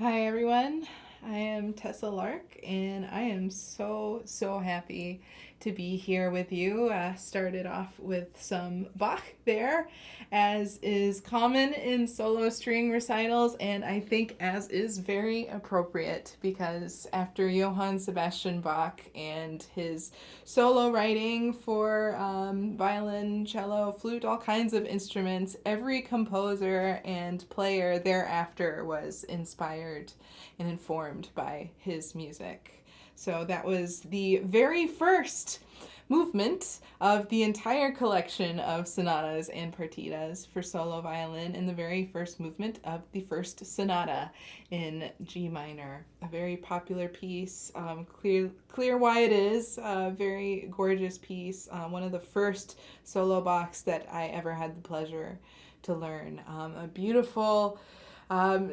Hi everyone, I am Tessa Lark and I am so happy to be here with you. Started off with some Bach there, as is common in solo string recitals, and I think as is very appropriate because after Johann Sebastian Bach and his solo writing for violin, cello, flute, all kinds of instruments, every composer and player thereafter was inspired and informed by his music. So that was the very first movement of the entire collection of sonatas and partitas for solo violin, and the very first movement of the first sonata in G minor. A very popular piece, clear why it is, a very gorgeous piece, one of the first solo Bachs that I ever had the pleasure to learn. A beautiful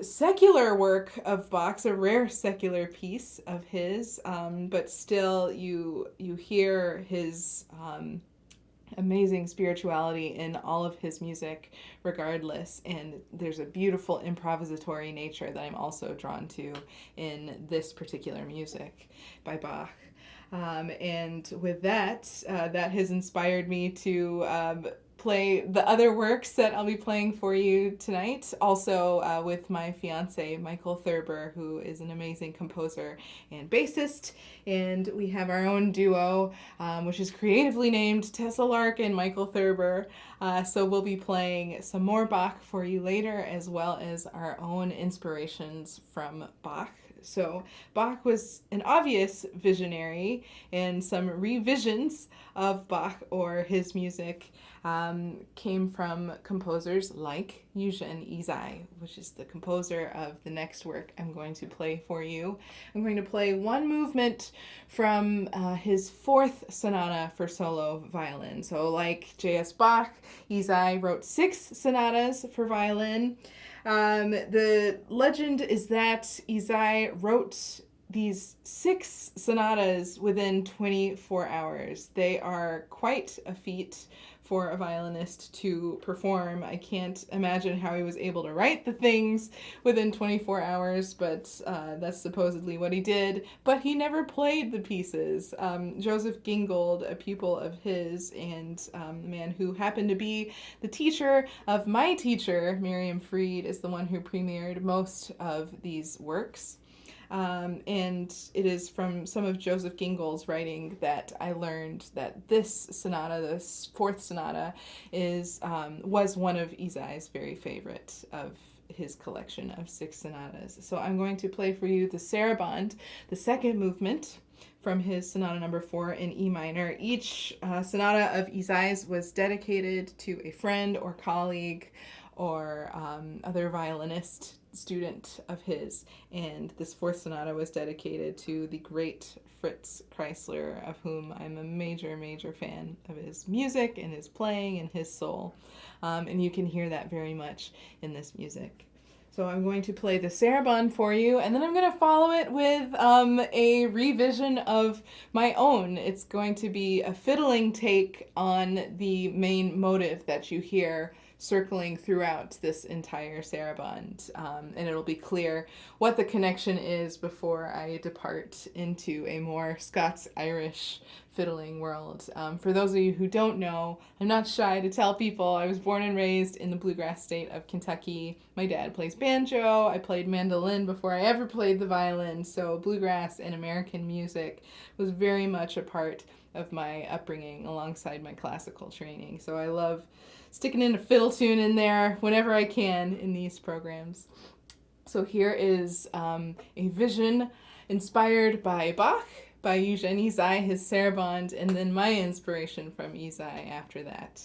secular work of Bach's, a rare secular piece of his, but still you hear his amazing spirituality in all of his music regardless, and there's a beautiful improvisatory nature that I'm also drawn to in this particular music by Bach. And with that, that has inspired me to play the other works that I'll be playing for you tonight, also with my fiance, Michael Thurber, who is an amazing composer and bassist. And we have our own duo, which is creatively named Tessa Lark and Michael Thurber. So we'll be playing some more Bach for you later, as well as our own inspirations from Bach. So Bach was an obvious visionary, and some revisions of Bach or his music came from composers like Eugène Ysaÿe, which is the composer of the next work I'm going to play for you. I'm going to play one movement from his fourth sonata for solo violin. So like J.S. Bach, Ysaÿe wrote 6 sonatas for violin. The legend is that Ysaÿe wrote these 6 sonatas within 24 hours. They are quite a feat for a violinist to perform. I can't imagine how he was able to write the things within 24 hours, but that's supposedly what he did. But he never played the pieces. Joseph Gingold, a pupil of his, and a man who happened to be the teacher of my teacher, Miriam Fried, is the one who premiered most of these works. And it is from some of Joseph Gingold's writing that I learned that this sonata, this fourth sonata, was one of Ysaÿe's very favorite of his collection of 6 sonatas. So I'm going to play for you the Sarabande, the second movement from his sonata number 4 in E minor. Each sonata of Ysaÿe's was dedicated to a friend or colleague or other violinist student of his, and this fourth sonata was dedicated to the great Fritz Kreisler, of whom I'm a major fan of his music and his playing and his soul, and you can hear that very much in this music. So I'm going to play the Sarabande for you, and then I'm going to follow it with a revision of my own. It's going to be a fiddling take on the main motive that you hear circling throughout this entire Sarabande, and it'll be clear what the connection is before I depart into a more Scots-Irish fiddling world. For those of you who don't know, I'm not shy to tell people I was born and raised in the bluegrass state of Kentucky. My dad plays banjo. I played mandolin before I ever played the violin, so bluegrass and American music was very much a part of my upbringing alongside my classical training. So I love sticking in a fiddle tune in there whenever I can in these programs. So here is a vision inspired by Bach, by Eugène Ysaÿe, his Sarabande, and then my inspiration from Ysaÿe after that.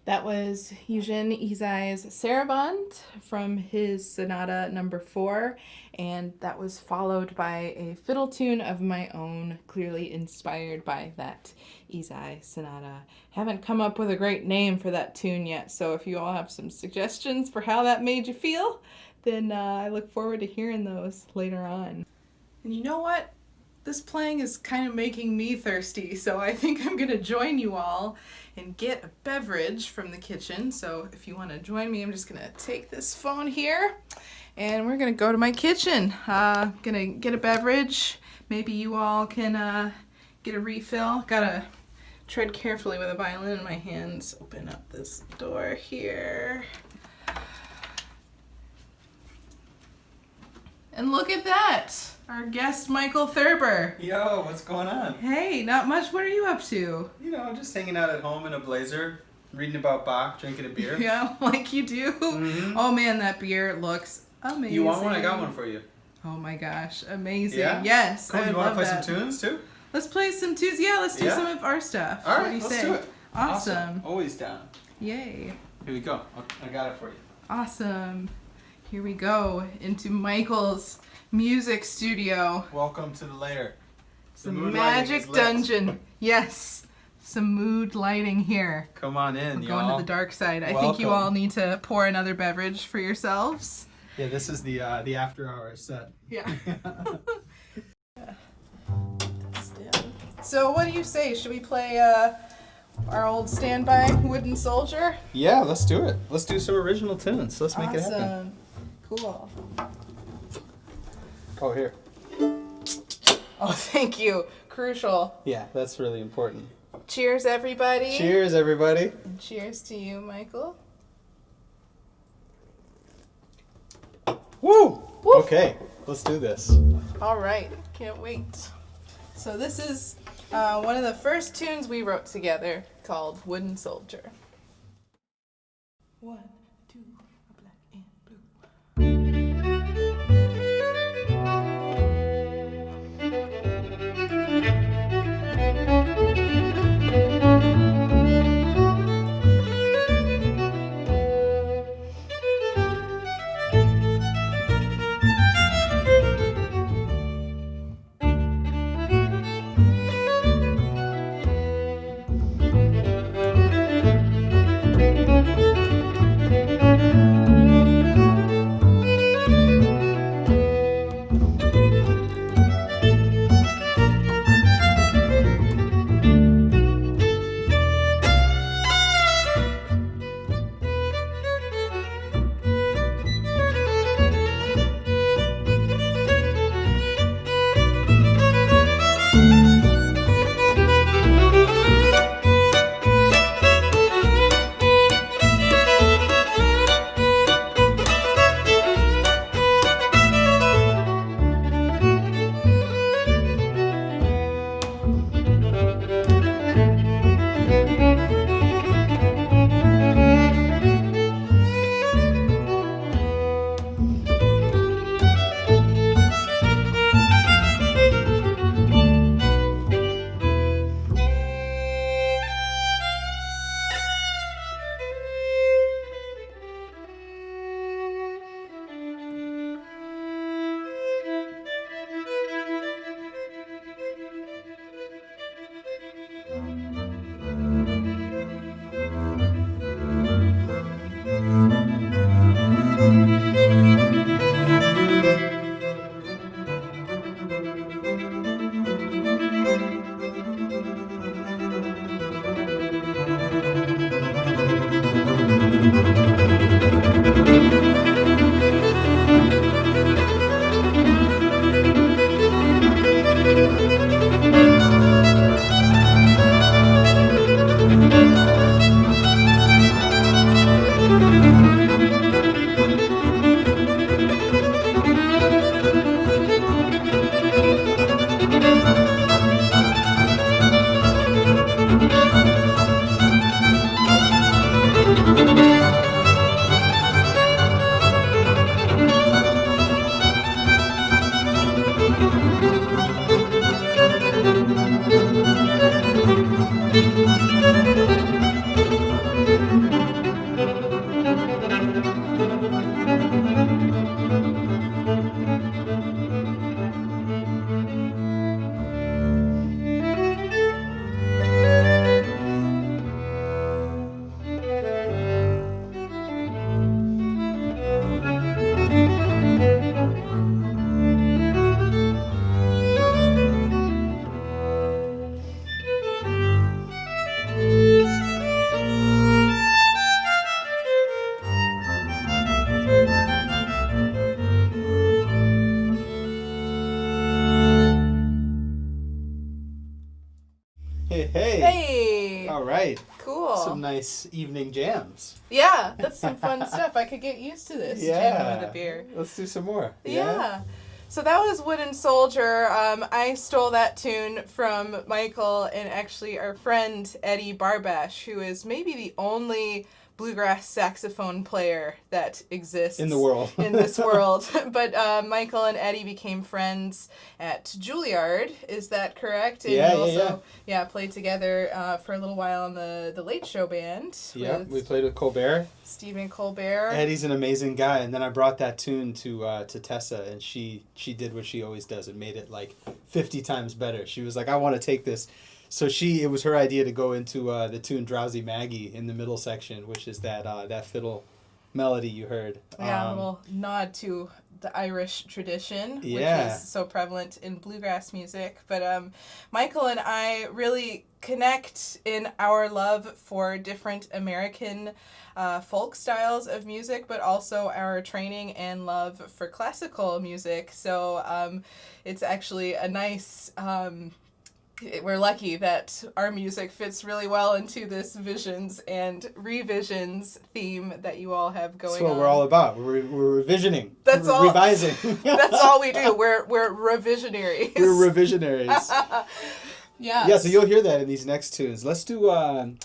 That was Eugène Ysaÿe's Sarabande from his Sonata No. 4, and that was followed by a fiddle tune of my own, clearly inspired by that Ysaÿe sonata. Haven't come up with a great name for that tune yet, so if you all have some suggestions for how that made you feel, then I look forward to hearing those later on. And you know what? This playing is kind of making me thirsty, so I think I'm going to join you all and get a beverage from the kitchen. So if you want to join me, I'm just going to take this phone here, and we're going to go to my kitchen. Going to get a beverage. Maybe you all can get a refill. Got to tread carefully with a violin in my hands. Open up this door here. And look at that! Our guest, Michael Thurber. Yo, what's going on? Hey, not much. What are you up to? You know, just hanging out at home in a blazer, reading about Bach, drinking a beer. Yeah, like you do. Mm-hmm. Oh man, that beer looks amazing. You want one? I got one for you. Oh my gosh, amazing. Yeah? Yes, Cool. I You want to love play that. some tunes too? Let's play some tunes. Yeah, let's do some of our stuff. All What right, do you let's say? do it. Awesome. Always down. Yay. Here we go. I got it for you. Awesome. Here we go into Michael's music studio. Welcome to the lair. It's a magic dungeon. Yes. Some mood lighting here. Come on in, We're y'all. going to the dark side. I think you Welcome. all need to pour another beverage for yourselves. Yeah, this is the after hours set. Yeah. So what do you say? Should we play our old standby Wooden Soldier? Yeah, let's do it. Let's do some original tunes. Let's make it happen. Awesome. Cool. Oh, here. Oh, thank you. Crucial. Yeah, that's really important. Cheers, everybody. Cheers, everybody. And cheers to you, Michael. Woo! Woof. Okay, let's do this. All right. Can't wait. So this is one of the first tunes we wrote together called Wooden Soldier. 1, 2, a black and blue. some nice evening jams. Yeah, that's some fun stuff. I could get used to this jamming with a beer. Let's do some more. Yeah. So that was Wooden Soldier. I stole that tune from Michael and actually our friend Eddie Barbash, who is maybe the only bluegrass saxophone player that exists in the world. in this world. But Michael and Eddie became friends at Juilliard. Is that correct? And yeah. Played together for a little while on the Late Show band. Yeah, we played with Colbert. Stephen Colbert. Eddie's an amazing guy, and then I brought that tune to Tessa, and she did what she always does and made it like 50 times better. She was like, I want to take this. So it was her idea to go into the tune Drowsy Maggie in the middle section, which is that fiddle melody you heard. Yeah, a little nod to the Irish tradition, which is so prevalent in bluegrass music. But Michael and I really connect in our love for different American folk styles of music, but also our training and love for classical music. So it's actually a nice... we're lucky that our music fits really well into this visions and revisions theme that you all have going on. That's what we're all about. We're revisioning. That's all. Revising. That's all we do. We're revisionaries. We're revisionaries. Yeah. Yeah, so you'll hear that in these next tunes. Let's do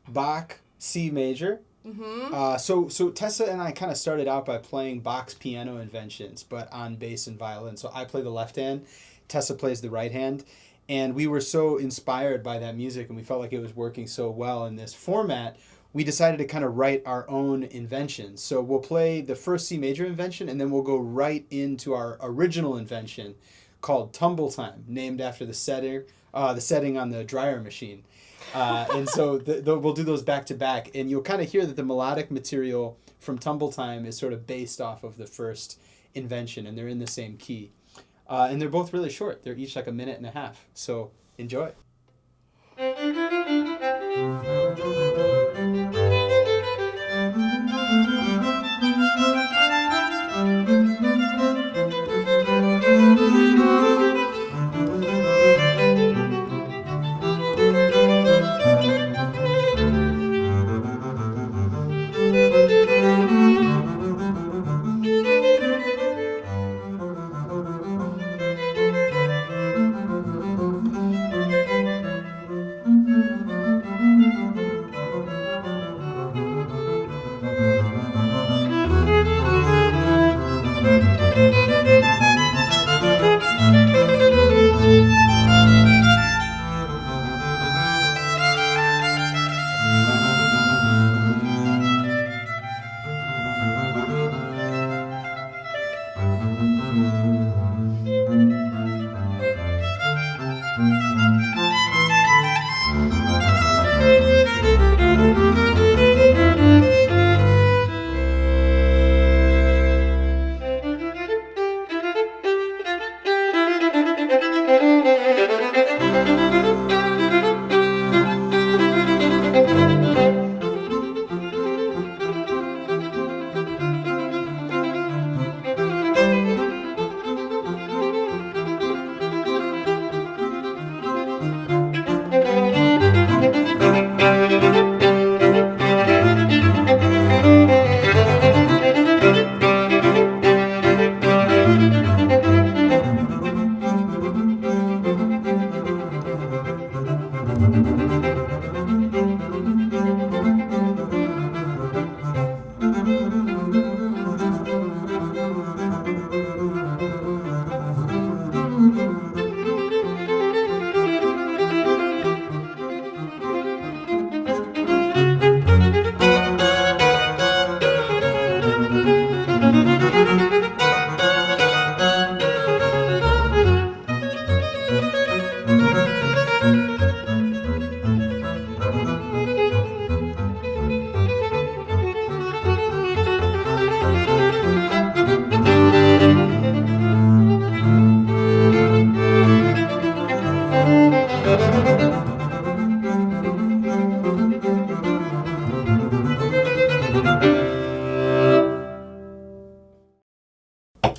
Bach C major. Mm-hmm. So Tessa and I kind of started out by playing Bach's piano inventions, but on bass and violin. So I play the left hand, Tessa plays the right hand. And we were so inspired by that music, and we felt like it was working so well in this format, we decided to kind of write our own inventions. So we'll play the first C major invention, and then we'll go right into our original invention called Tumble Time, named after the setting on the dryer machine. And so we'll do those back to back, and you'll kind of hear that the melodic material from Tumble Time is sort of based off of the first invention, and they're in the same key. And they're both really short. They're each like a minute and a half. So enjoy.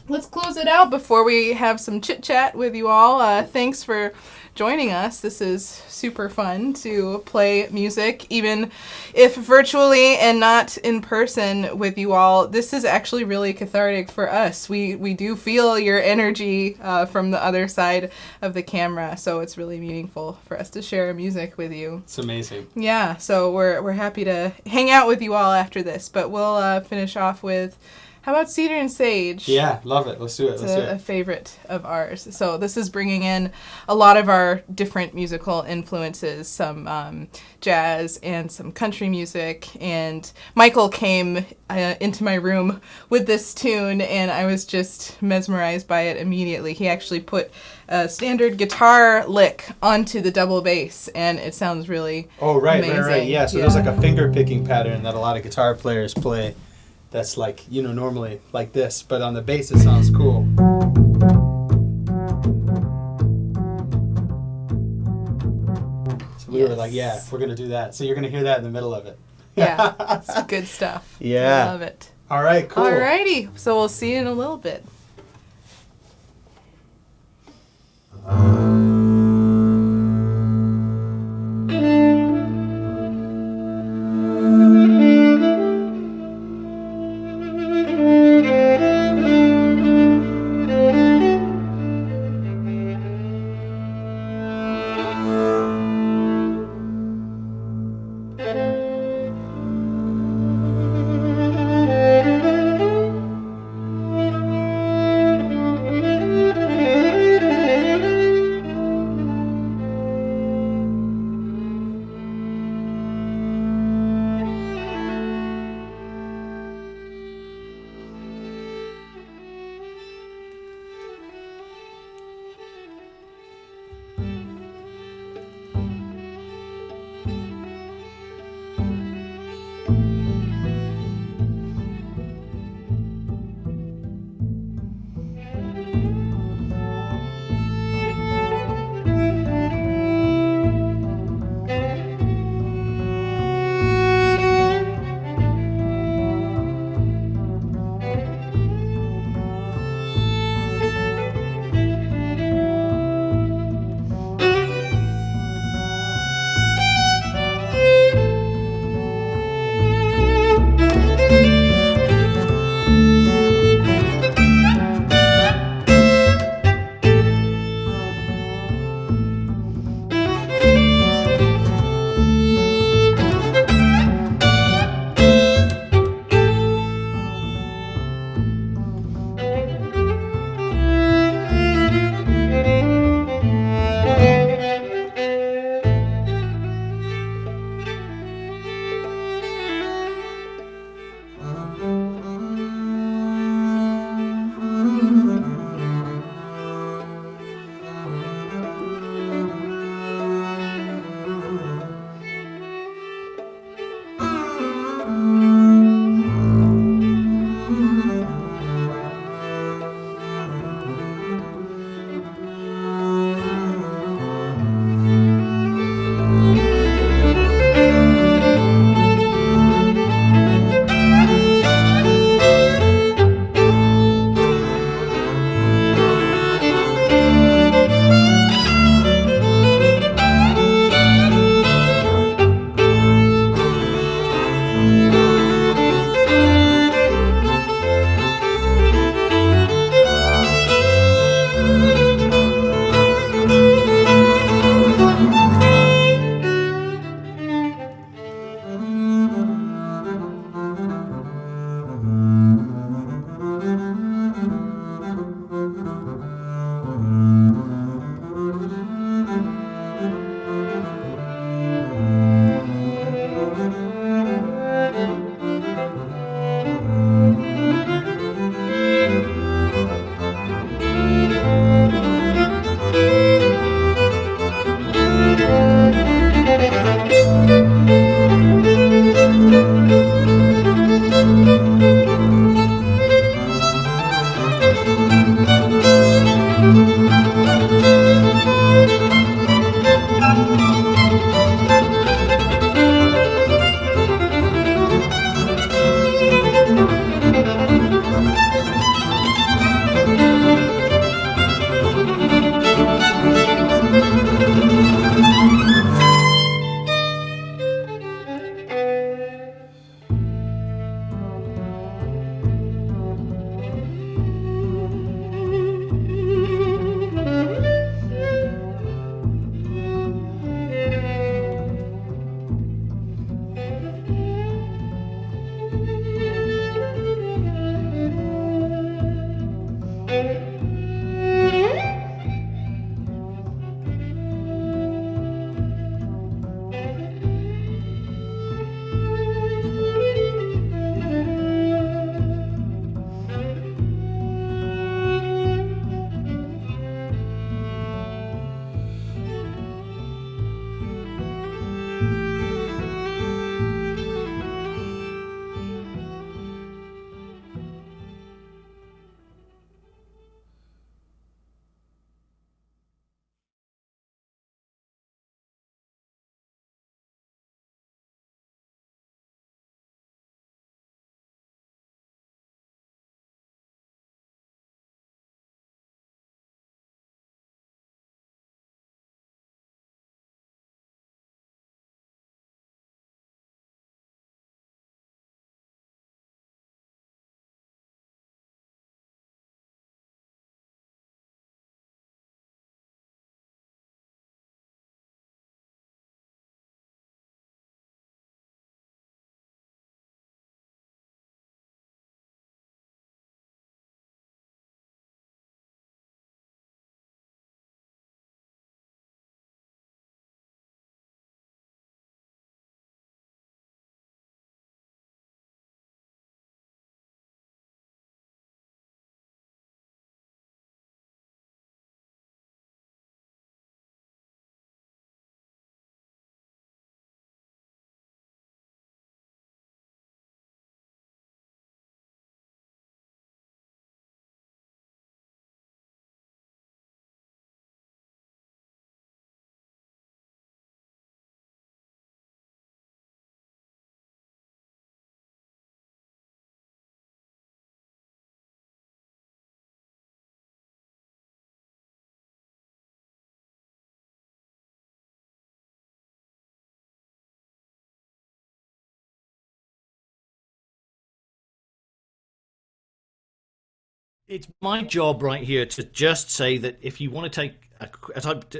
Let's close it out before we have some chit chat with you all. Thanks for joining us. This is super fun to play music, even if virtually and not in person with you all. This is actually really cathartic for us. We do feel your energy from the other side of the camera, so it's really meaningful for us to share music with you. It's amazing. Yeah, so we're happy to hang out with you all after this, but we'll finish off with, how about Cedar and Sage? Yeah, love it. Let's do it. It's a favorite of ours. So this is bringing in a lot of our different musical influences, some jazz and some country music. And Michael came into my room with this tune, and I was just mesmerized by it immediately. He actually put a standard guitar lick onto the double bass, and it sounds really amazing. Yeah, so there's like a finger picking pattern that a lot of guitar players play. That's like, normally like this, but on the bass it sounds cool. So we were like, yeah, we're going to do that. So you're going to hear that in the middle of it. Yeah, it's good stuff. Yeah. I love it. All right, cool. Alrighty, so we'll see you in a little bit. It's my job right here to just say that if you want to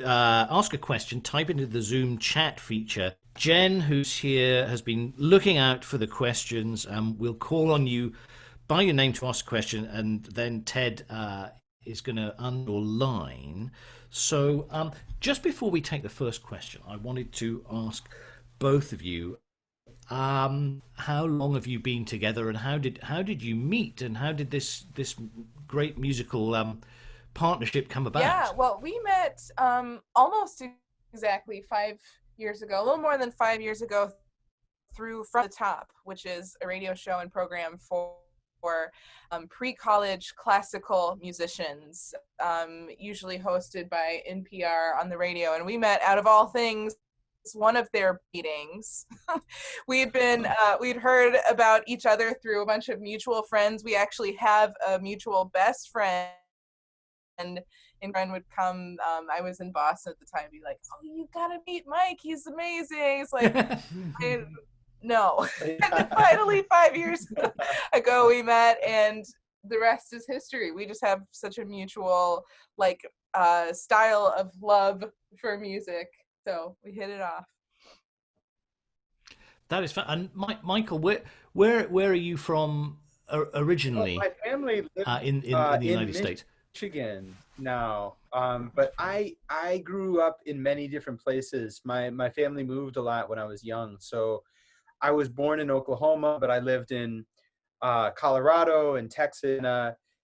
ask a question, type into the Zoom chat feature. Jen, who's here, has been looking out for the questions, and we'll call on you by your name to ask a question, and then Ted is going to underline. So just before we take the first question, I wanted to ask both of you, how long have you been together, and how did you meet, and how did this great musical partnership come about? Yeah, well, we met almost exactly 5 years ago, a little more than 5 years ago, through From the Top, which is a radio show and program for pre-college classical musicians, usually hosted by NPR on the radio. And we met, out of all things, one of their meetings. we'd heard about each other through a bunch of mutual friends. We actually have a mutual best friend, and friend would come. I was in Boston at the time. Be like, "Oh, you gotta meet Mike. He's amazing." It's like, no. And then finally, 5 years ago, we met, and the rest is history. We just have such a mutual style of love for music, so we hit it off. That is fun. And Michael, where are you from originally? Well, my family lives in the United States. Michigan now, but I grew up in many different places. My family moved a lot when I was young, so I was born in Oklahoma, but I lived in Colorado and Texas,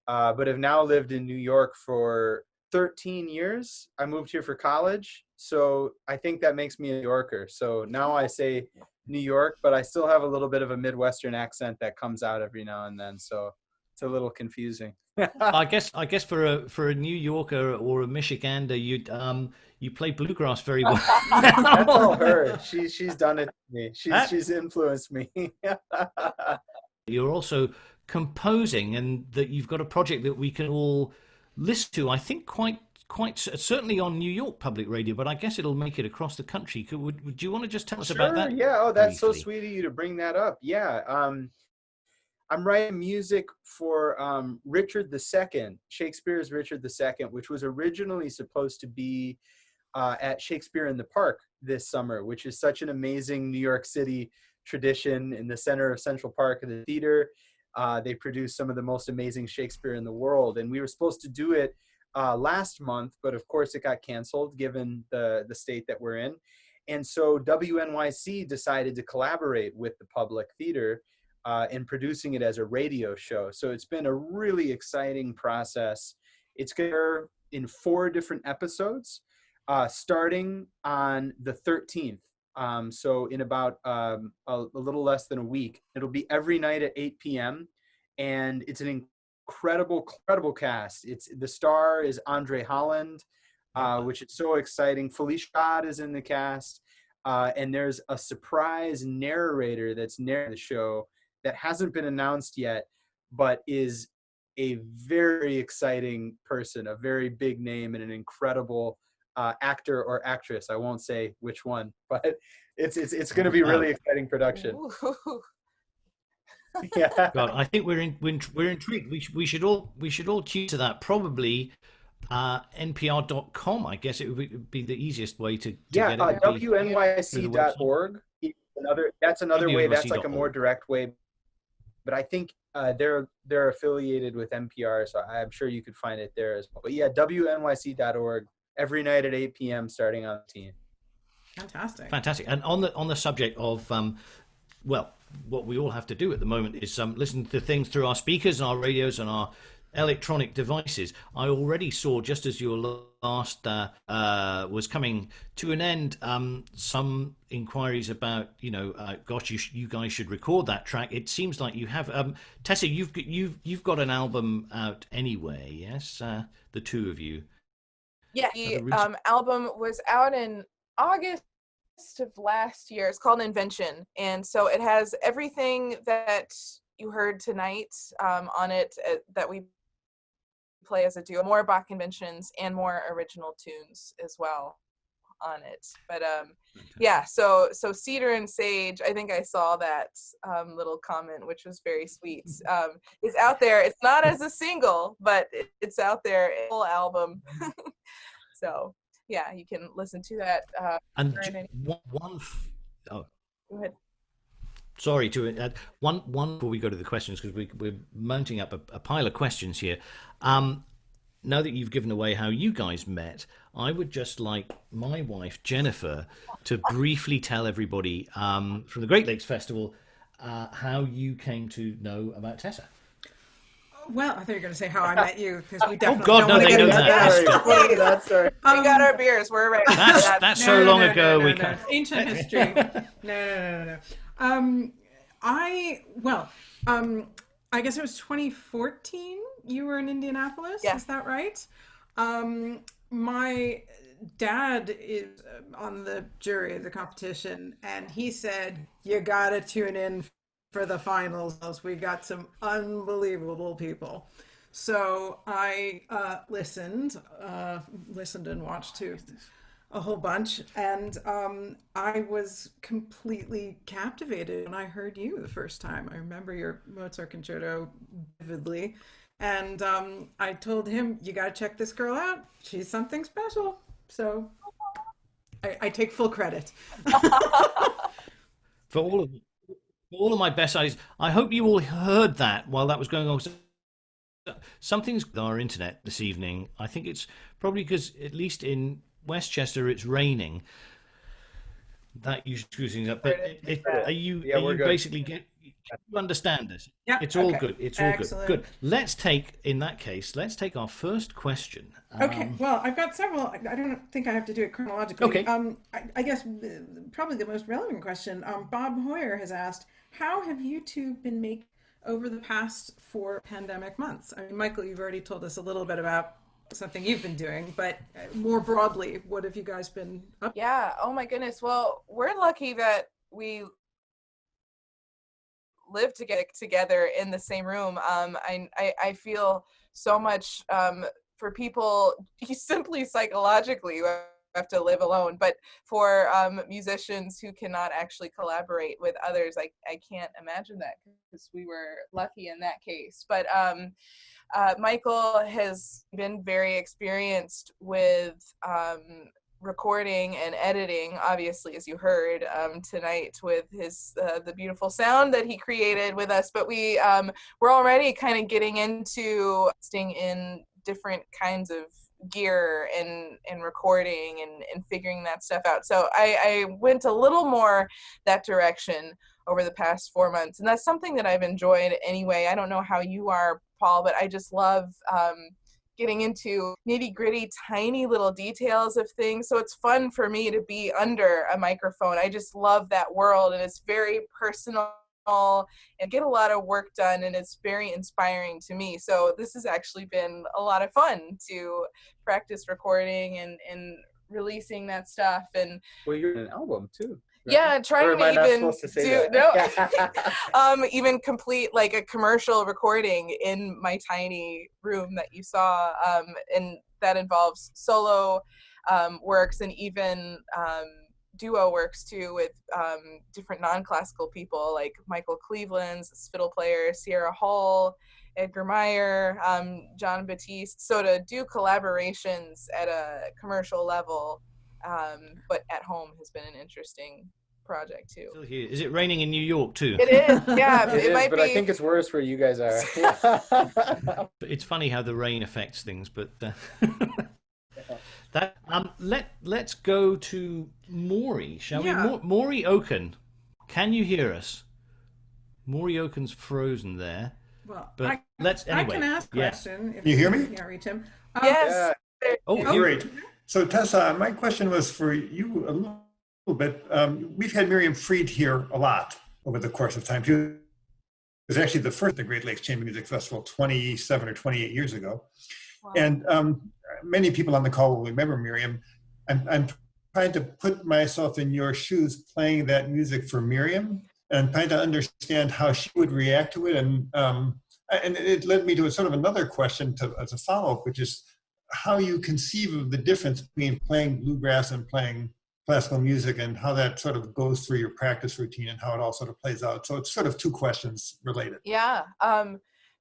but have now lived in New York for 13 years. I moved here for college, so I think that makes me a New Yorker. So now I say New York, but I still have a little bit of a Midwestern accent that comes out every now and then, so it's a little confusing. I guess for a New Yorker or a Michigander, you play bluegrass very well. That's all her. She's done it to me. She's influenced me. You're also composing, and that you've got a project that we can all listen to. I think quite certainly on New York public radio, but I guess it'll make it across the country. Would you want to just tell us about that? Yeah. Oh, that's briefly? So sweet of you to bring that up. Yeah. I'm writing music for Richard II, Shakespeare's Richard II, which was originally supposed to be at Shakespeare in the Park this summer, which is such an amazing New York City tradition. In the center of Central Park of the theater, they produce some of the most amazing Shakespeare in the world. And we were supposed to do it last month, but of course it got canceled given the state that we're in. And so WNYC decided to collaborate with the Public Theater in producing it as a radio show. So it's been a really exciting process. It's going to be in 4 different episodes, starting on the 13th. So in about a little less than a week. It'll be every night at 8 p.m. And it's an incredible cast. The star is Andre Holland, which is so exciting. Felicia Scott is in the cast. And there's a surprise narrator that's narrating the show that hasn't been announced yet, but is a very exciting person, a very big name, and an incredible actor or actress. I won't say which one, but it's going to be a really exciting production. Yeah. God, I think we're intrigued. We should all tune to that. Probably npr.com. I guess it would be the easiest way to get it. WNYC.org. That's another way. That's like a more direct way. But I think they're affiliated with NPR, so I'm sure you could find it there as well. But yeah, WNYC.org, every night at 8 p.m. starting on the 10th. Fantastic. And on the subject of what we all have to do at the moment is listen to things through our speakers and our radios and our electronic devices. I already saw, just as your last was coming to an end, some inquiries about, gosh, you guys should record that track. It seems like you have. Tessa, you've got an album out anyway, yes? The two of you. Yeah, the album was out in August of last year. It's called Invention, and so it has everything that you heard tonight on it that we play as a duo, more Bach conventions and more original tunes as well. on it. But yeah, so Cedar and Sage, I think I saw that little comment, which was very sweet. Is out there. It's not as a single, but it's out there, a full album. So yeah, you can listen to that. And Go ahead. sorry to add one before we go to the questions, because we're mounting up a pile of questions here. Now that you've given away how you guys met, I would just like my wife Jennifer to briefly tell everybody from the Great Lakes Festival how you came to know about Tessa. Well, I thought you were going to say how I met you, because we definitely God, don't no, want to they get know into that. that. We got our beers. We're ready. That's so long ago. We can't. Ancient history. No. I guess it was 2014. You were in Indianapolis. Yeah. Is that right? My dad is on the jury of the competition, and he said, "You gotta tune in for the finals. We got some unbelievable people." So I listened and watched too. A whole bunch, and I was completely captivated when I heard you the first time. I remember your Mozart concerto vividly, and I told him, "You got to check this girl out. She's something special." So I take full credit. For all of my best ideas, I hope you all heard that while that was going on. Something's on our internet this evening. I think it's probably because, at least in Westchester, it's raining. That you screw things up. But are you basically can you understand this? Yeah, it's all okay. good. It's all Excellent. good. Let's take our first question. Okay, well, I've got several. I don't think I have to do it chronologically. Okay. I guess probably the most relevant question. Bob Hoyer has asked, how have you two been making over the past 4 pandemic months? I mean, Michael, you've already told us a little bit about something you've been doing, but more broadly, what have you guys been up to? Yeah. Oh my goodness. Well, we're lucky that we live together in the same room. I feel so much for people simply psychologically who have to live alone, but for musicians who cannot actually collaborate with others, I can't imagine that, because we were lucky in that case. But Michael has been very experienced with recording and editing, obviously, as you heard tonight with his the beautiful sound that he created with us. But we're already kind of getting into investing in different kinds of gear and recording and figuring that stuff out. So I went a little more that direction over the past 4 months, and that's something that I've enjoyed anyway. I don't know how you are, Paul, but I just love getting into nitty-gritty tiny little details of things. So it's fun for me to be under a microphone. I just love that world, and it's very personal and get a lot of work done, and it's very inspiring to me. So this has actually been a lot of fun to practice recording and releasing that stuff. And Well, you're in an album too. Right? Yeah, trying to even that? even complete like a commercial recording in my tiny room that you saw, and that involves solo works and even duo works too, with different non-classical people like Michael Cleveland's fiddle player, Sierra Hall, Edgar Meyer, John Batiste. So to do collaborations at a commercial level, but at home, has been an interesting project too. Still here. Is it raining in New York too? It is, yeah. It might but be. I think it's worse where you guys are. It's funny how the rain affects things, but that let's go to Maury, shall we? Maury Oaken, can you hear us? Maury Oaken's frozen there. Well, but let's anyway. I can ask a question. If you hear me? You can't reach him. Yes. Oh, great. So Tessa, my question was for you a little bit. We've had Miriam Fried here a lot over the course of time. She was actually the first at the Great Lakes Chamber Music Festival 27 or 28 years ago. Wow. And many people on the call will remember Miriam. I'm trying to put myself in your shoes playing that music for Miriam, and trying to understand how she would react to it. And it led me to a sort of another question as a follow-up, which is, how you conceive of the difference between playing bluegrass and playing classical music, and how that sort of goes through your practice routine and how it all sort of plays out. So it's sort of two questions related. Yeah.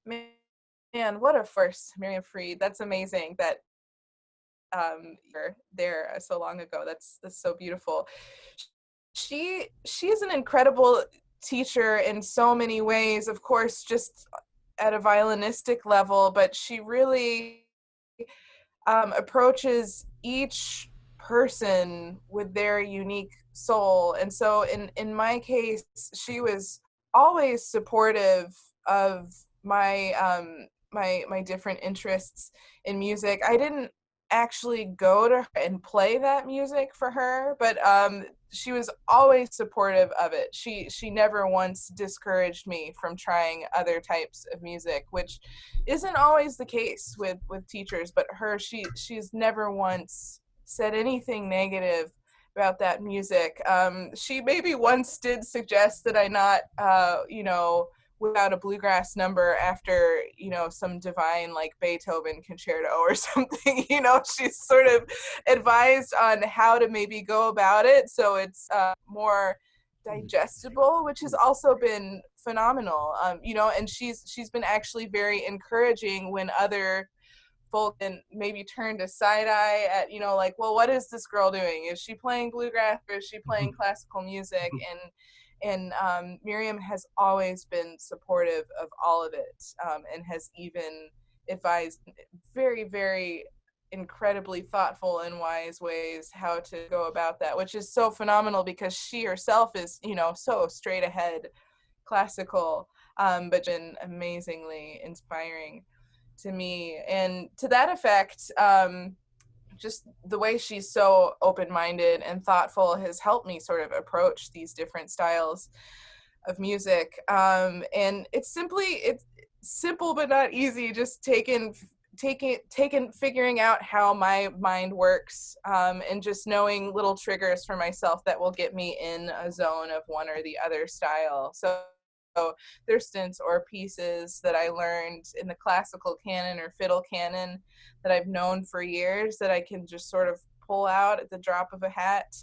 Man, what a first, Miriam Fried. That's amazing that you're there so long ago. That's so beautiful. She's an incredible teacher in so many ways, of course, just at a violinistic level, but she really approaches each person with their unique soul. And so in my case, she was always supportive of my my different interests in music. I didn't actually go to her and play that music for her, but she was always supportive of it. She never once discouraged me from trying other types of music, which isn't always the case with teachers, but she's never once said anything negative about that music. She maybe once did suggest that I not without a bluegrass number after, some divine like Beethoven concerto or something. She's sort of advised on how to maybe go about it so it's more digestible, which has also been phenomenal. And she's been actually very encouraging when other folk and maybe turned a side eye at, like, well, what is this girl doing? Is she playing bluegrass or is she playing classical music? And Miriam has always been supportive of all of it, and has even advised very, very incredibly thoughtful and wise ways how to go about that, which is so phenomenal because she herself is, so straight ahead classical, but been amazingly inspiring to me. And to that effect, just the way she's so open-minded and thoughtful has helped me sort of approach these different styles of music. And it's simple but not easy, just figuring out how my mind works, and just knowing little triggers for myself that will get me in a zone of one or the other style. So there's stints or pieces that I learned in the classical canon or fiddle canon that I've known for years that I can just sort of pull out at the drop of a hat.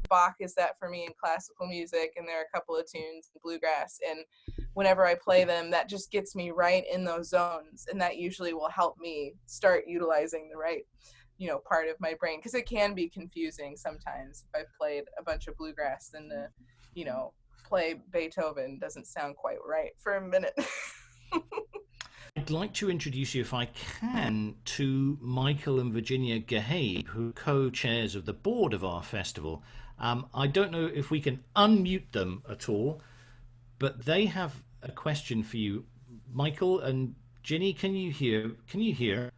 Bach is that for me in classical music, and there are a couple of tunes in bluegrass, and whenever I play them, that just gets me right in those zones, and that usually will help me start utilizing the right part of my brain, because it can be confusing sometimes if I've played a bunch of bluegrass and play Beethoven doesn't sound quite right for a minute. I'd like to introduce you, if I can, to Michael and Virginia Gahabe, who co-chairs of the board of our festival. I don't know if we can unmute them at all, but they have a question for you. Michael and Ginny, can you hear? Can we hear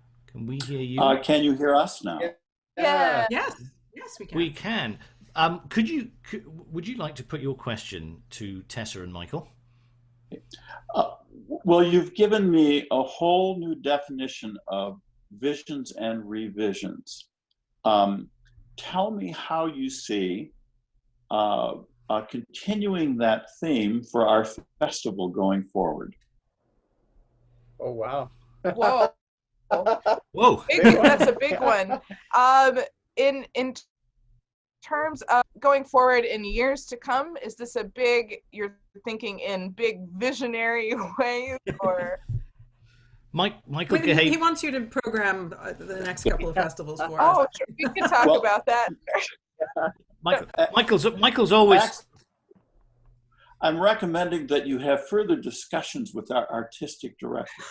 you? Can you hear us now? Yeah. Yes, we can. We can. Would you like to put your question to Tessa and Michael? Well, you've given me a whole new definition of visions and revisions. Tell me how you see continuing that theme for our festival going forward. Oh, wow. Whoa. Whoa. That's a big one. In terms of going forward in years to come, is this you're thinking in big visionary ways, or? Michael He Gahabe. wants you to program the next couple of festivals for us. Oh, sure. We can talk about that. Michael's always. I'm recommending that you have further discussions with our artistic director.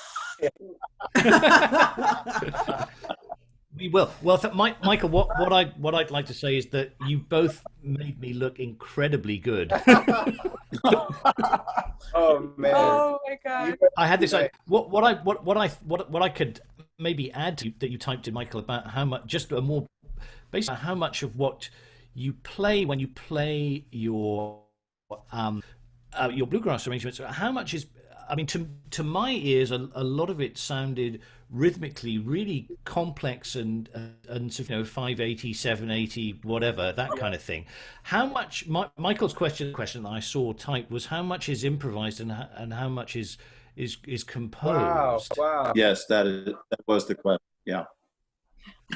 We will. Well, Michael, what I'd like to say is that you both made me look incredibly good. Oh man! Oh my God! I had this. What I could maybe add to that you typed in, Michael, about how much, just a more basically how much of what you play when you play your bluegrass arrangements. How much is? I mean, to my ears, a lot of it sounded rhythmically really complex and 580, 780, whatever, that kind of thing. How much? Michael's question that I saw typed was how much is improvised and how much is composed. Wow! Yes, that was the question. Yeah.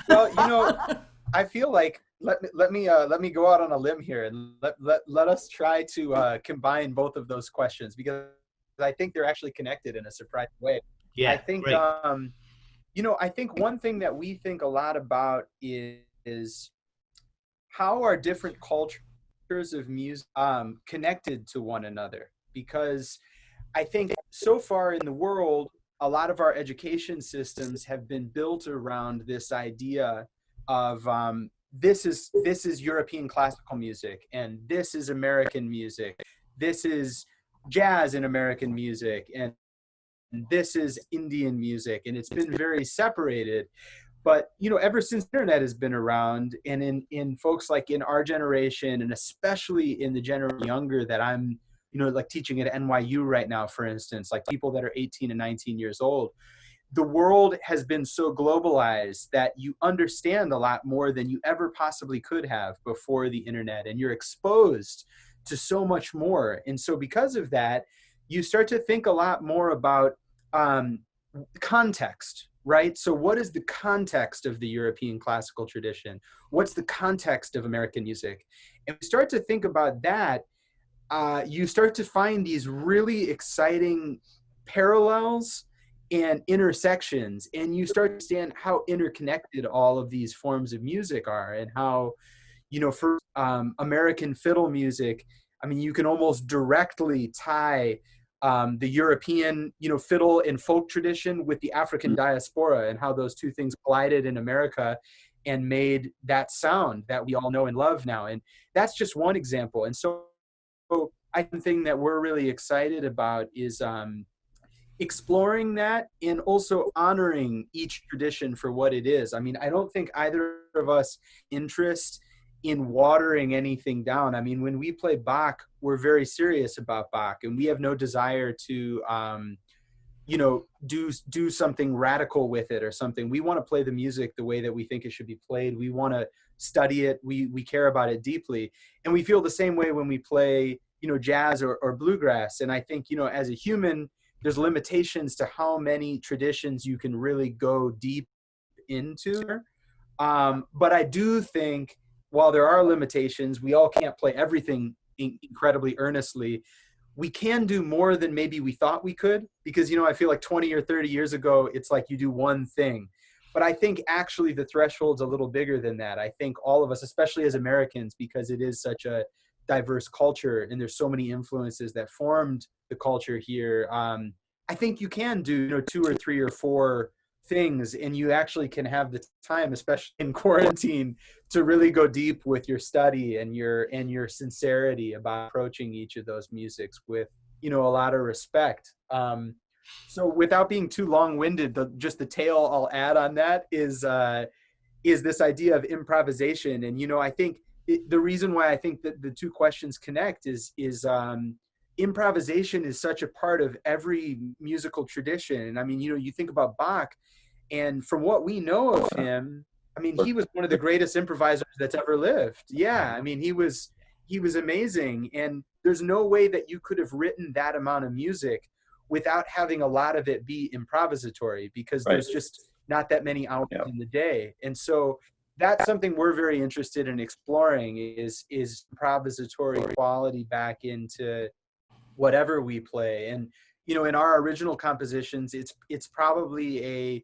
Well, I feel like let me go out on a limb here and let us try to combine both of those questions, because I think they're actually connected in a surprising way. I Yeah, think great. I think one thing that we think a lot about is how are different cultures of music connected to one another, because I think so far in the world, a lot of our education systems have been built around this idea of this is European classical music, and this is American music, this is jazz in American music, and this is Indian music, and it's been very separated. But ever since the internet has been around, and in folks like in our generation, and especially in the generation younger that I'm like teaching at NYU right now, for instance, like people that are 18 and 19 years old, the world has been so globalized that you understand a lot more than you ever possibly could have before the internet, and you're exposed to so much more. And so because of that, you start to think a lot more about context, right? So what is the context of the European classical tradition? What's the context of American music? And we start to think about that. You start to find these really exciting parallels and intersections, and you start to understand how interconnected all of these forms of music are, and how, for American fiddle music, I mean, you can almost directly tie the European, fiddle and folk tradition with the African diaspora, and how those two things collided in America and made that sound that we all know and love now. And that's just one example. And so I think the thing that we're really excited about is exploring that, and also honoring each tradition for what it is. I mean, I don't think either of us interest in watering anything down. I mean, when we play Bach, we're very serious about Bach, and we have no desire to, do something radical with it or something. We want to play the music the way that we think it should be played. We want to study it. We care about it deeply. And we feel the same way when we play, jazz or bluegrass. And I think, as a human, there's limitations to how many traditions you can really go deep into. But I do think, while there are limitations, we all can't play everything incredibly earnestly. We can do more than maybe we thought we could, because, I feel like 20 or 30 years ago, it's like you do one thing. But I think actually the threshold's a little bigger than that. I think all of us, especially as Americans, because it is such a diverse culture and there's so many influences that formed the culture here, I think you can do, 2 or 3 or 4 things, and you actually can have the time, especially in quarantine, to really go deep with your study and your sincerity about approaching each of those musics with, a lot of respect. So without being too long-winded, just the tail I'll add on that is this idea of improvisation. And, I think the reason why I think that the two questions connect is improvisation is such a part of every musical tradition. And I mean, you think about Bach, and from what we know of him, I mean, he was one of the greatest improvisers that's ever lived. Yeah, I mean, he was amazing. And there's no way that you could have written that amount of music without having a lot of it be improvisatory, because there's just not that many hours in the day. And so that's something we're very interested in exploring, is improvisatory quality back into whatever we play. And, in our original compositions, it's probably a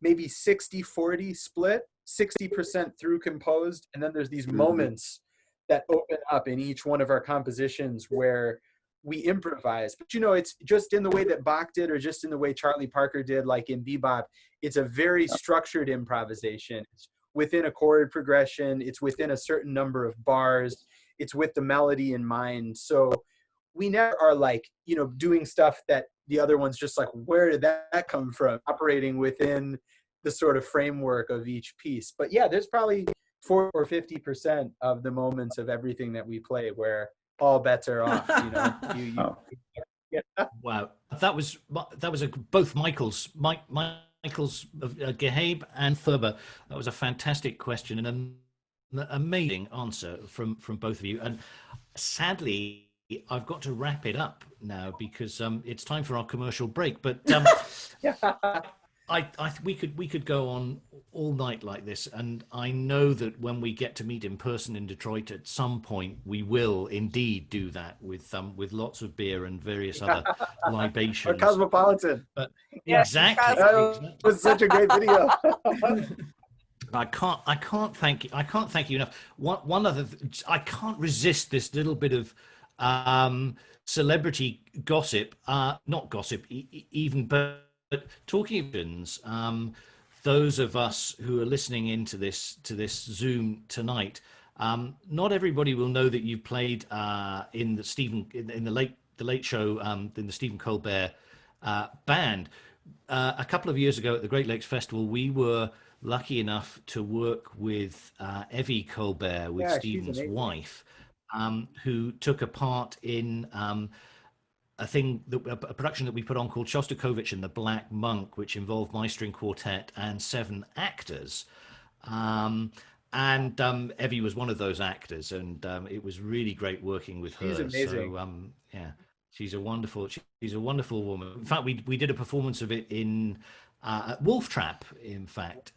maybe 60-40 split, 60% through composed. And then there's these moments that open up in each one of our compositions where we improvise. But, it's just in the way that Bach did, or just in the way Charlie Parker did, like in bebop. It's a very structured improvisation. It's within a chord progression. It's within a certain number of bars. It's with the melody in mind. So we never are like, doing stuff that the other one's just like, where did that come from? Operating within the sort of framework of each piece. But yeah, there's probably 40 or 50% of the moments of everything that we play where all bets are off. Wow, that was both Michael's Gehabe and Thurber. That was a fantastic question and an amazing answer from both of you. And sadly, I've got to wrap it up now, because it's time for our commercial break. But we could go on all night like this, and I know that when we get to meet in person in Detroit at some point, we will indeed do that with lots of beer and various other Or libations. Cosmopolitan. But Yeah, exactly, That was such a great video. I can't thank you enough. One other, I can't resist this little bit of celebrity gossip, not gossip, even, but talking of bands, those of us who are listening into this Zoom tonight, not everybody will know that you played in the late show, in the Stephen Colbert band. A couple of years ago at the Great Lakes Festival, we were lucky enough to work with Evie Colbert, with Stephen's wife, who took a part in a production that we put on called Shostakovich and the Black Monk, which involved my string quartet and 7 actors. Evie was one of those actors, and it was really great working with her. She's amazing. So yeah, she's a wonderful woman. In fact, we did a performance of it in at Wolf Trap, in fact.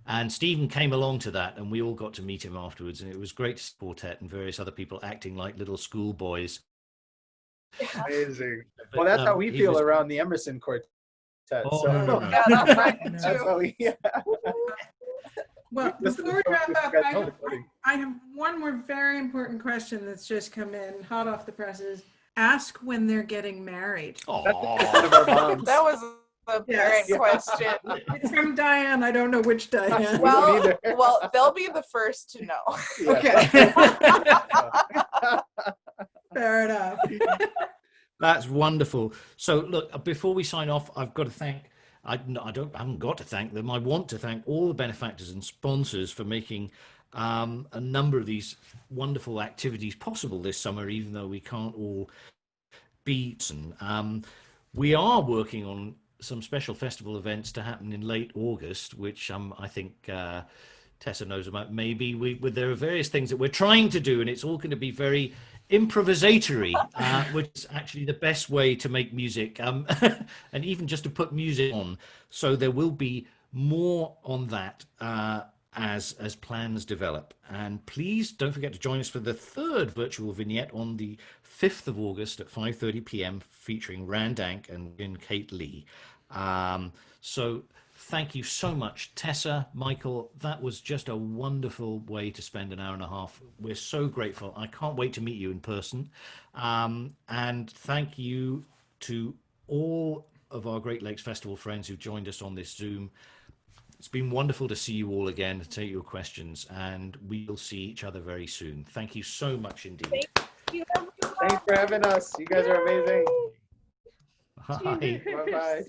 And Stephen came along to that, and we all got to meet him afterwards, and it was great to see quartet and various other people acting like little schoolboys. Amazing. But, Well, that's how we feel around the Emerson Quartet. Oh, so. no. Yeah, that's right. That's how we. Yeah. Well, before we wrap up, I have one more very important question that's just come in, hot off the presses. Ask when they're getting married. That was a parent question. It's from Diane. I don't know which Diane. Well, they'll be the first to know. Okay. Fair enough. That's wonderful. So look, before we sign off, I've got to thank, I haven't got to thank them. I want to thank all the benefactors and sponsors for making a number of these wonderful activities possible this summer, even though we can't all be. We are working on some special festival events to happen in late August, which I think Tessa knows about. Maybe there are various things that we're trying to do, and it's all going to be very improvisatory, which is actually the best way to make music, and even just to put music on. So there will be more on that as plans develop. And please don't forget to join us for the 3rd virtual vignette on the 5th of August at 5:30 p.m. featuring Rand Dank and Kate Lee. So thank you so much, Tessa, Michael. That was just a wonderful way to spend an hour and a half. We're so grateful. I can't wait to meet you in person. And thank you to all of our Great Lakes Festival friends who joined us on this Zoom. It's been wonderful to see you all again, to take your questions, and we'll see each other very soon. Thank you so much indeed. Thank you. Thanks for having us. You guys are amazing. Bye. Bye-bye.